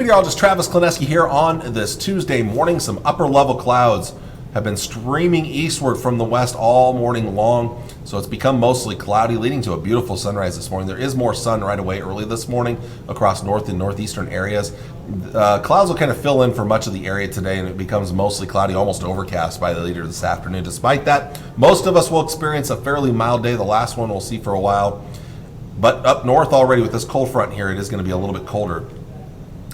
Hey y'all, just Travis Klineski here on this Tuesday morning. Some upper level clouds have been streaming eastward from the west all morning long, so it's become mostly cloudy, leading to a beautiful sunrise this morning. There is more sun right away early this morning across north and northeastern areas. Clouds will kind of fill in for much of the area today, and it becomes mostly cloudy, almost overcast by the later this afternoon. Despite that, most of us will experience a fairly mild day. The last one we'll see for a while. But up north already with this cold front here, it is going to be a little bit colder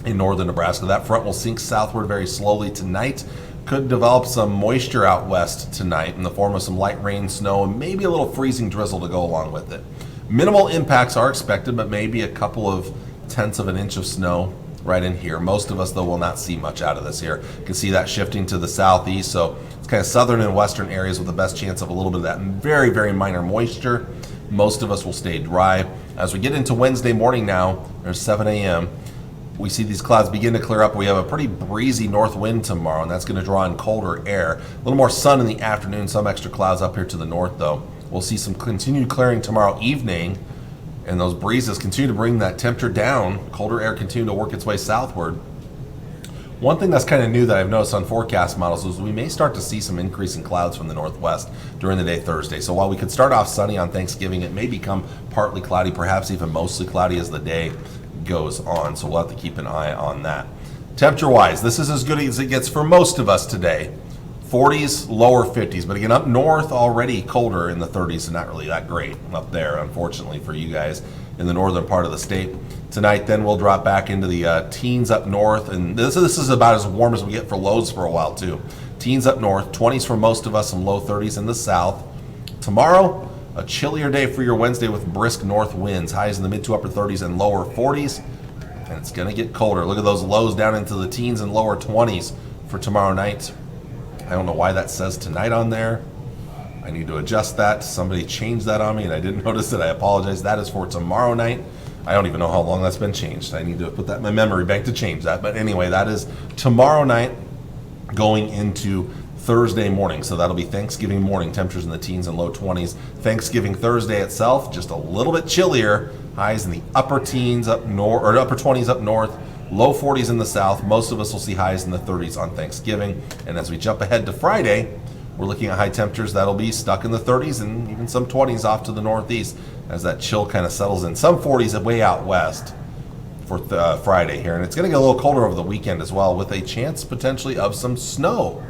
in northern Nebraska. That front will sink southward very slowly tonight. Could develop some moisture out west tonight in the form of some light rain, snow, and maybe a little freezing drizzle to go along with it. Minimal impacts are expected, but maybe a couple of tenths of an inch of snow right in here. Most of us, though, will not see much out of this here. You can see that shifting to the southeast, so it's kind of southern and western areas with the best chance of a little bit of that very, very minor moisture. Most of us will stay dry. As we get into Wednesday morning now, there's 7 a.m., we see these clouds begin to clear up. We have a pretty breezy north wind tomorrow, and that's going to draw in colder air. A little more sun in the afternoon, some extra clouds up here to the north, though. We'll see some continued clearing tomorrow evening, and those breezes continue to bring that temperature down. Colder air continue to work its way southward. One thing that's kind of new that I've noticed on forecast models is we may start to see some increasing clouds from the northwest during the day Thursday. So while we could start off sunny on Thanksgiving, it may become partly cloudy, perhaps even mostly cloudy as the day goes on, so we'll have to keep an eye on that. Temperature wise, this is as good as it gets for most of us today. 40s, lower 50s, but again up north already colder in the 30s, and not really that great up there, unfortunately for you guys in the northern part of the state. Tonight then we'll drop back into the teens up north, and this is about as warm as we get for lows for a while too. Teens up north, 20s for most of us, and low 30s in the south. Tomorrow, a chillier day for your Wednesday with brisk north winds, highs in the mid to upper 30s and lower 40s, and it's going to get colder. Look at those lows down into the teens and lower 20s for tomorrow night. I don't know why that says tonight on there. I need to adjust that. Somebody changed that on me and I didn't notice it. I apologize. That is for tomorrow night. I don't even know how long that's been changed. I need to put that in my memory bank to change that. But anyway, that is tomorrow night going into Thursday morning, so that'll be Thanksgiving morning, temperatures in the teens and low 20s. Thanksgiving Thursday itself, just a little bit chillier, highs in the upper teens up north, or upper 20s up north, low 40s in the south. Most of us will see highs in the 30s on Thanksgiving. And as we jump ahead to Friday, we're looking at high temperatures that'll be stuck in the 30s and even some 20s off to the northeast as that chill kind of settles in. Some 40s way out west for Friday here, and it's going to get a little colder over the weekend as well, with a chance potentially of some snow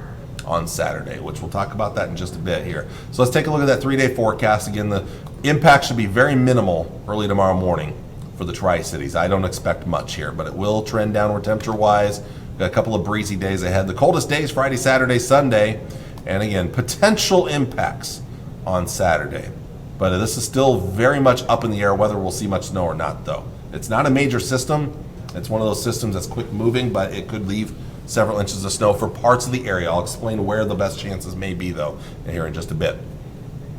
on Saturday, which we'll talk about that in just a bit here. So let's take a look at that 3-day forecast. Again, the impact should be very minimal early tomorrow morning for the Tri-Cities. I don't expect much here, but it will trend downward temperature-wise. Got a couple of breezy days ahead. The coldest days, Friday, Saturday, Sunday, and again, potential impacts on Saturday. But this is still very much up in the air whether we'll see much snow or not, though. It's not a major system. It's one of those systems that's quick moving, but it could leave several inches of snow for parts of the area. I'll explain where the best chances may be, though, here in just a bit.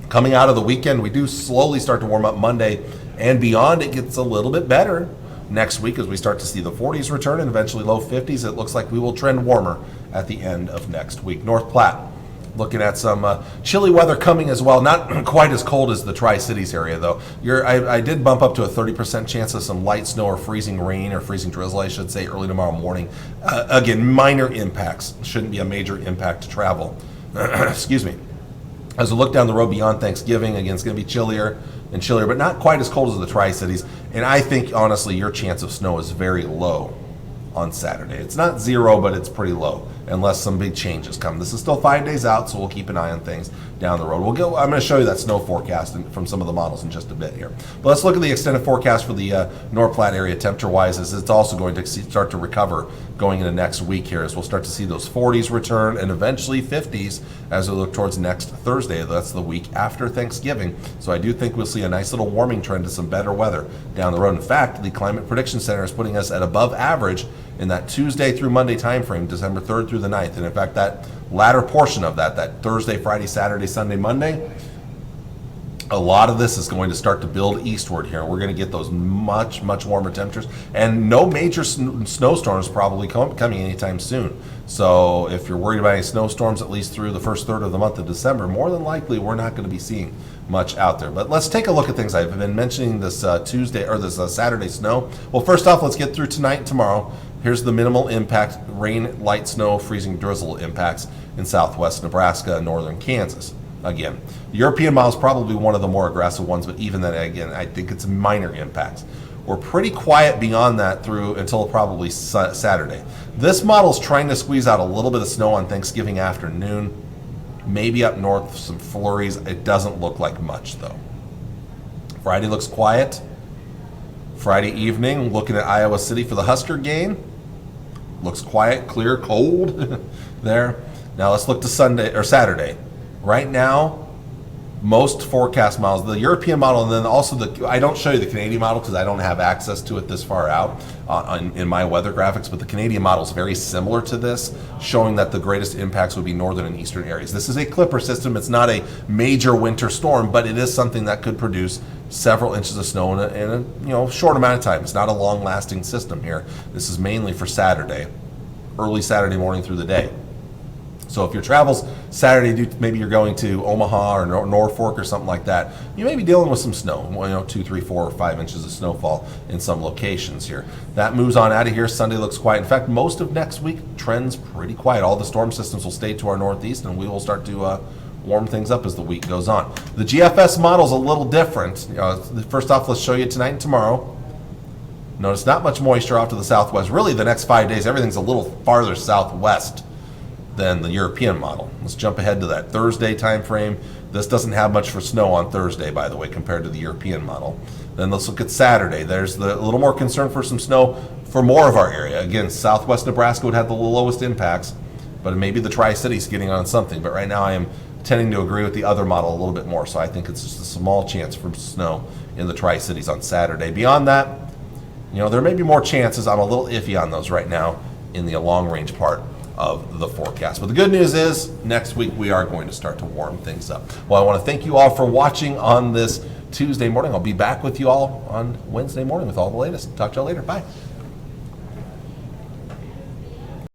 Coming out of the weekend, we do slowly start to warm up Monday and beyond. It gets a little bit better next week as we start to see the 40s return and eventually low 50s. It looks like we will trend warmer at the end of next week. North Platte, looking at some chilly weather coming as well. Not quite as cold as the Tri-Cities area, though. I did bump up to a 30% chance of some light snow or freezing rain or freezing drizzle, I should say, early tomorrow morning. Again, minor impacts. Shouldn't be a major impact to travel. Excuse me. As we look down the road beyond Thanksgiving, again, it's going to be chillier and chillier, but not quite as cold as the Tri-Cities. And I think, honestly, your chance of snow is very low on Saturday. It's not zero, but it's pretty low unless some big changes come. This is still 5 days out, so we'll keep an eye on things down the road. I'm going to show you that snow forecast from some of the models in just a bit here. But let's look at the extended forecast for the North Platte area temperature-wise, as it's also going to start to recover going into next week here, as we'll start to see those 40s return and eventually 50s as we look towards next Thursday. That's the week after Thanksgiving. So I do think we'll see a nice little warming trend to some better weather down the road. In fact, the Climate Prediction Center is putting us at above average in that Tuesday through Monday time frame, December 3rd through the 9th. And in fact, that latter portion of that Thursday, Friday, Saturday, Sunday, Monday, a lot of this is going to start to build eastward here. We're going to get those much, much warmer temperatures, and no major snowstorms probably coming anytime soon. So if you're worried about any snowstorms, at least through the first third of the month of December, more than likely we're not going to be seeing much out there. But let's take a look at things. I've been mentioning this Tuesday or this Saturday snow. Well, first off, let's get through tonight and tomorrow. Here's the minimal impact: rain, light snow, freezing drizzle impacts in southwest Nebraska and northern Kansas. Again, the European model is probably one of the more aggressive ones, but even then, again, I think it's minor impacts. We're pretty quiet beyond that through until probably Saturday. This model is trying to squeeze out a little bit of snow on Thanksgiving afternoon, maybe up north, some flurries. It doesn't look like much, though. Friday looks quiet. Friday evening, looking at Iowa City for the Husker game. Looks quiet, clear, cold there. Now let's look to Sunday or Saturday. Right now, most forecast models, the European model, and then also I don't show you the Canadian model because I don't have access to it this far out in my weather graphics, but the Canadian model is very similar to this, showing that the greatest impacts would be northern and eastern areas. This is a clipper system. It's not a major winter storm, but it is something that could produce several inches of snow in a short amount of time. It's not a long-lasting system here. This is mainly for Saturday, early Saturday morning through the day. So if your travel's Saturday, maybe you're going to Omaha or Norfolk or something like that, you may be dealing with some snow, 2, 3, 4, or 5 inches of snowfall in some locations here. That moves on out of here. Sunday looks quiet. In fact, most of next week trends pretty quiet. All the storm systems will stay to our northeast, and we will start to warm things up as the week goes on. The GFS model is a little different. First off, let's show you tonight and tomorrow. Notice not much moisture off to the southwest. Really, the next 5 days, everything's a little farther southwest than the European model. Let's jump ahead to that Thursday time frame. This doesn't have much for snow on Thursday, by the way, compared to the European model. Then let's look at Saturday. There's a little more concern for some snow for more of our area. Again, southwest Nebraska would have the lowest impacts, but maybe the Tri-Cities getting on something. But right now I am tending to agree with the other model a little bit more, so I think it's just a small chance for snow in the Tri-Cities on Saturday. Beyond that, there may be more chances. I'm a little iffy on those right now in the long-range part of the forecast. But the good news is next week we are going to start to warm things up. Well, I want to thank you all for watching on this Tuesday morning. I'll be back with you all on Wednesday morning with all the latest. Talk to you all later. Bye.